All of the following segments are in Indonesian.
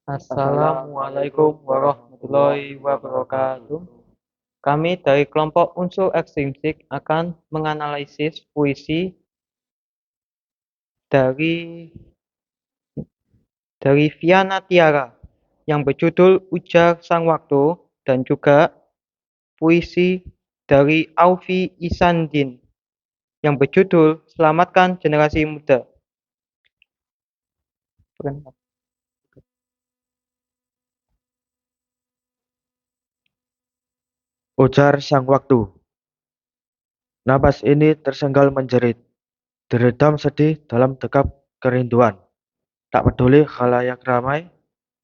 Assalamualaikum warahmatullahi wabarakatuh. Kami dari kelompok unsur ekstrinsik akan menganalisis puisi dari Viana Tiara yang berjudul Ujar Sang Waktu dan juga puisi dari Aufi Isandin yang berjudul Selamatkan Generasi Muda. Ujar sang waktu. Napas ini tersenggal menjerit, diredam sedih dalam dekap kerinduan. Tak peduli khalayak ramai,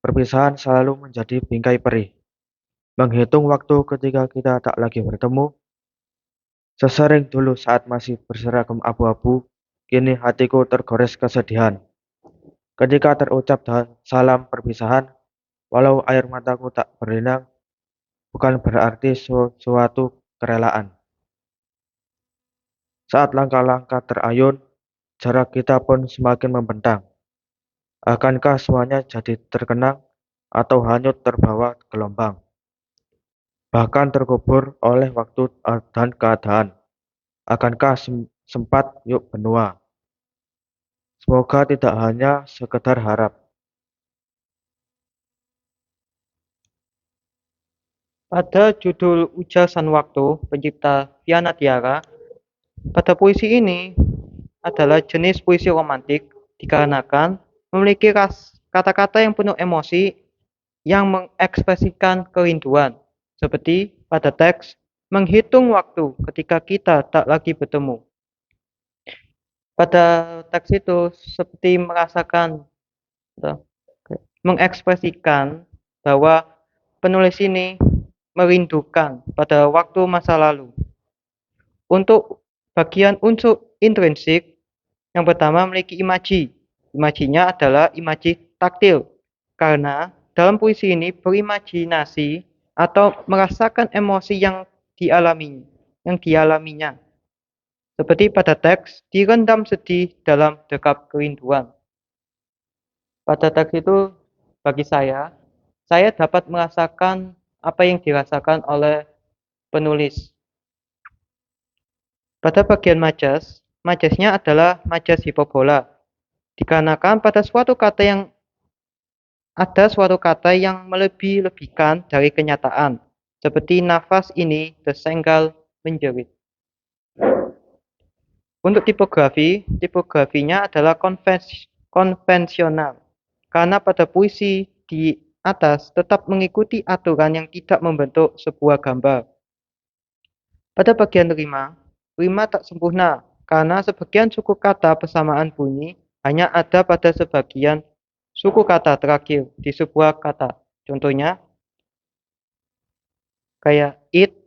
perpisahan selalu menjadi bingkai perih. Menghitung waktu ketika kita tak lagi bertemu, sesering dulu saat masih berseragam abu-abu, kini hatiku tergores kesedihan. Ketika terucap salam perpisahan, walau air mataku tak berlinang, bukan berarti suatu kerelaan. Saat langkah-langkah terayun, jarak kita pun semakin membentang. Akankah semuanya jadi terkenang atau hanyut terbawa gelombang, bahkan terkubur oleh waktu dan keadaan? Akankah sempat yuk benua? Semoga tidak hanya sekedar harap. Pada judul Ujar Sang Waktu, pencipta Viana Tiara, pada puisi ini adalah jenis puisi romantik dikarenakan memiliki kata-kata yang penuh emosi yang mengekspresikan kerinduan, seperti pada teks menghitung waktu ketika kita tak lagi bertemu. Pada teks itu seperti merasakan, mengekspresikan bahwa penulis ini merindukan pada waktu masa lalu. Untuk bagian unsur intrinsik, yang pertama memiliki imaji. Imajinya adalah imaji taktil, karena dalam puisi ini berimajinasi atau merasakan emosi yang dialaminya. Seperti pada teks, direndam sedih dalam dekap kerinduan. Pada teks itu, bagi saya dapat merasakan apa yang dirasakan oleh penulis. Pada bagian majasnya adalah majas hiperbola, dikarenakan ada suatu kata yang melebih-lebihkan dari kenyataan, seperti nafas ini tersengal menjerit. Untuk tipografinya adalah konvensional, karena pada puisi di atas tetap mengikuti aturan yang tidak membentuk sebuah gambar. Pada bagian rima tak sempurna, karena sebagian suku kata persamaan bunyi hanya ada pada sebagian suku kata terakhir di sebuah kata. Contohnya, kayak it.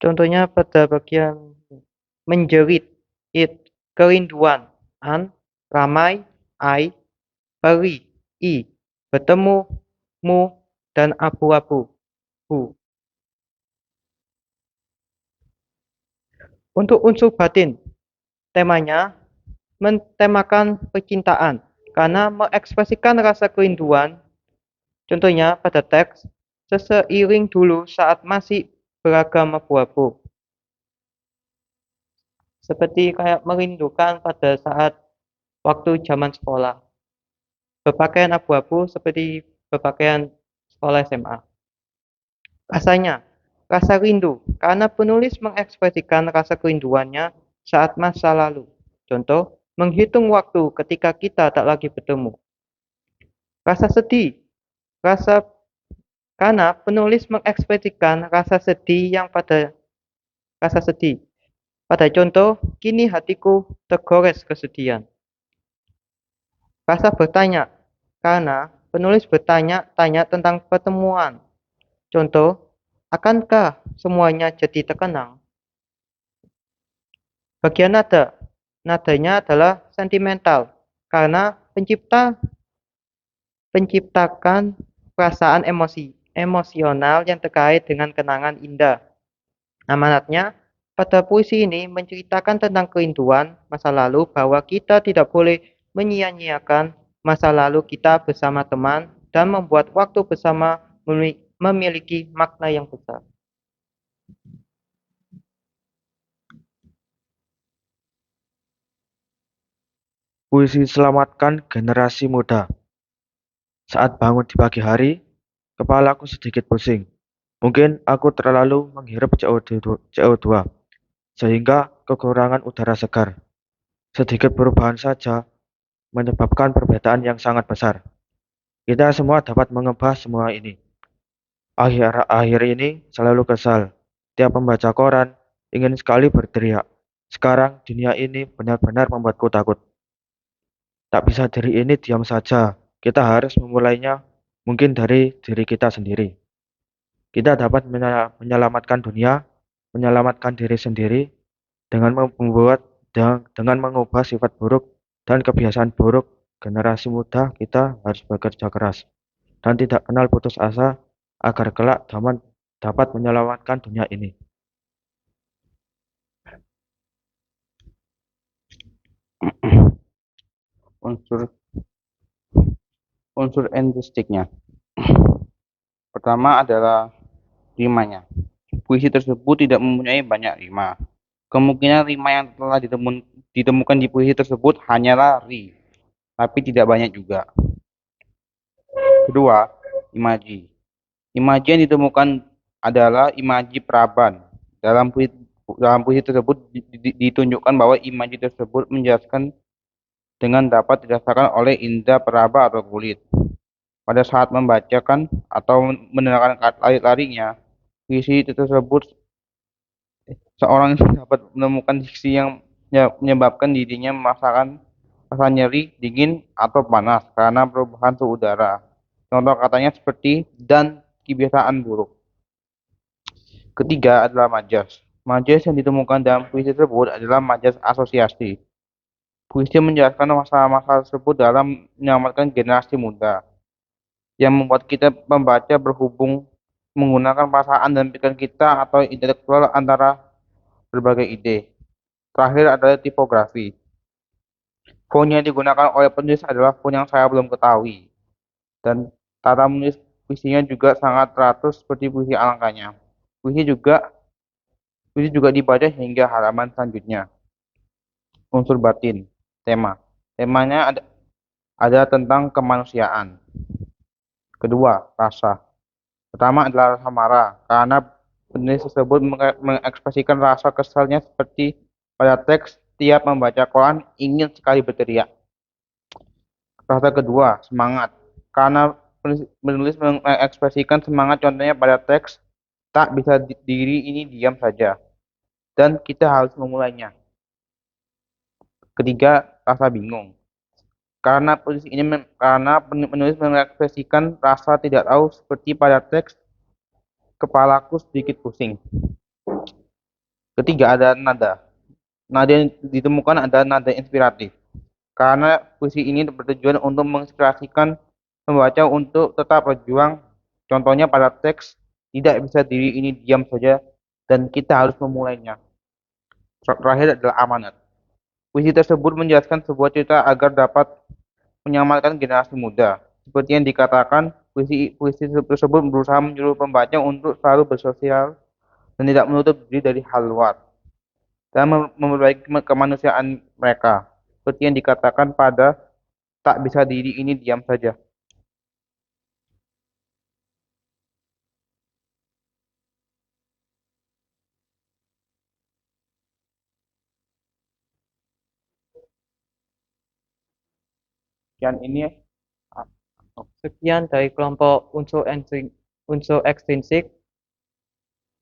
Contohnya pada bagian menjerit, it, kerinduan, an, ramai, I, perih, i, bertemu, mu, dan abu-abu, hu. Untuk unsur batin, temanya mentemakan percintaan karena mengekspresikan rasa kerinduan. Contohnya pada teks, seseiring dulu saat masih beragam abu-abu. Seperti kayak merindukan pada saat waktu zaman sekolah. Berpakaian abu-abu seperti berpakaian sekolah SMA. Rasanya, rasa rindu, karena penulis mengekspresikan rasa kerinduannya saat masa lalu. Contoh, menghitung waktu ketika kita tak lagi bertemu. Rasa sedih, karena penulis mengekspresikan rasa sedih. Pada contoh, kini hatiku tergores kesedihan. Rasa bertanya, karena penulis bertanya-tanya tentang pertemuan. Contoh, akankah semuanya jadi terkenang? Bagian nadanya adalah sentimental, karena penciptakan perasaan emosional yang terkait dengan kenangan indah. Amanatnya, Pada puisi ini menceritakan tentang kerinduan masa lalu bahwa kita tidak boleh menyia-nyiakan masa lalu kita bersama teman dan membuat waktu bersama memiliki makna yang besar. Puisi selamatkan generasi muda. Saat bangun di pagi hari, kepalaku sedikit pusing. Mungkin aku terlalu menghirup CO2, sehingga kekurangan udara segar. Sedikit perubahan saja menyebabkan perbedaan yang sangat besar. Kita semua dapat mengubah semua ini. Akhir-akhir ini selalu kesal. Tiap membaca koran, ingin sekali berteriak. Sekarang dunia ini benar-benar membuatku takut. Tak bisa diri ini diam saja. Kita harus memulainya mungkin dari diri kita sendiri. Kita dapat menyelamatkan dunia, menyelamatkan diri sendiri dengan dengan mengubah sifat buruk dan kebiasaan buruk generasi muda. Kita harus bekerja keras dan tidak kenal putus asa agar kelak dapat menyelamatkan dunia ini. Unsur endristiknya. Pertama adalah rimanya. Puisi tersebut tidak mempunyai banyak rima. Kemungkinan rima yang telah ditemukan di puisi tersebut hanyalah ri, tapi tidak banyak juga. Kedua, imaji. Imaji yang ditemukan adalah imaji praban. Dalam puisi tersebut ditunjukkan bahwa imaji tersebut menjelaskan dengan dapat dirasakan oleh indera peraba atau kulit. Pada saat membacakan atau mendengarkan lari-larinya, puisi tersebut seorang dapat menemukan diksi yang menyebabkan dirinya merasakan rasa nyeri, dingin, atau panas karena perubahan suhu udara. Contoh katanya seperti dan kebiasaan buruk. Ketiga adalah majas. Majas yang ditemukan dalam puisi tersebut adalah majas asosiasi. Puisi menjelaskan masalah-masalah tersebut dalam menyelamatkan generasi muda, yang membuat kita membaca berhubung menggunakan perasaan dan pikiran kita atau intelektual antara berbagai ide. Terakhir adalah tipografi. Font yang digunakan oleh penulis adalah font yang saya belum ketahui. Dan tata menulis puisinya juga sangat teratur seperti puisi alangkanya. Puisi juga dibaca hingga halaman selanjutnya. Unsur batin, temanya ada tentang kemanusiaan. Kedua, rasa. Pertama adalah rasa marah, karena penulis tersebut mengekspresikan rasa kesalnya seperti pada teks tiap membaca Quran ingin sekali berteriak. Rasa kedua, semangat, karena penulis mengekspresikan semangat contohnya pada teks tak bisa diri ini diam saja, dan kita harus memulainya. Ketiga, rasa bingung. Karena penulis mengekspresikan rasa tidak tahu seperti pada teks kepalaku sedikit pusing. Ketiga ada nada. Nada yang ditemukan ada nada inspiratif. Karena puisi ini bertujuan untuk menginspirasikan pembaca untuk tetap berjuang. Contohnya pada teks tidak bisa diri ini diam saja dan kita harus memulainya. Terakhir adalah amanat. Puisi tersebut menjelaskan sebuah cerita agar dapat menyelamatkan generasi muda. Seperti yang dikatakan, puisi tersebut berusaha menyuruh pembaca untuk selalu bersosial dan tidak menutup diri dari hal luar, dan memperbaiki kemanusiaan mereka. Seperti yang dikatakan pada tak bisa diri ini diam saja. Sekian ini Sekian dari kelompok unsur ekstrinsik.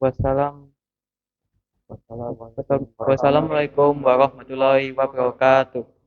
Wassalamualaikum warahmatullahi wabarakatuh.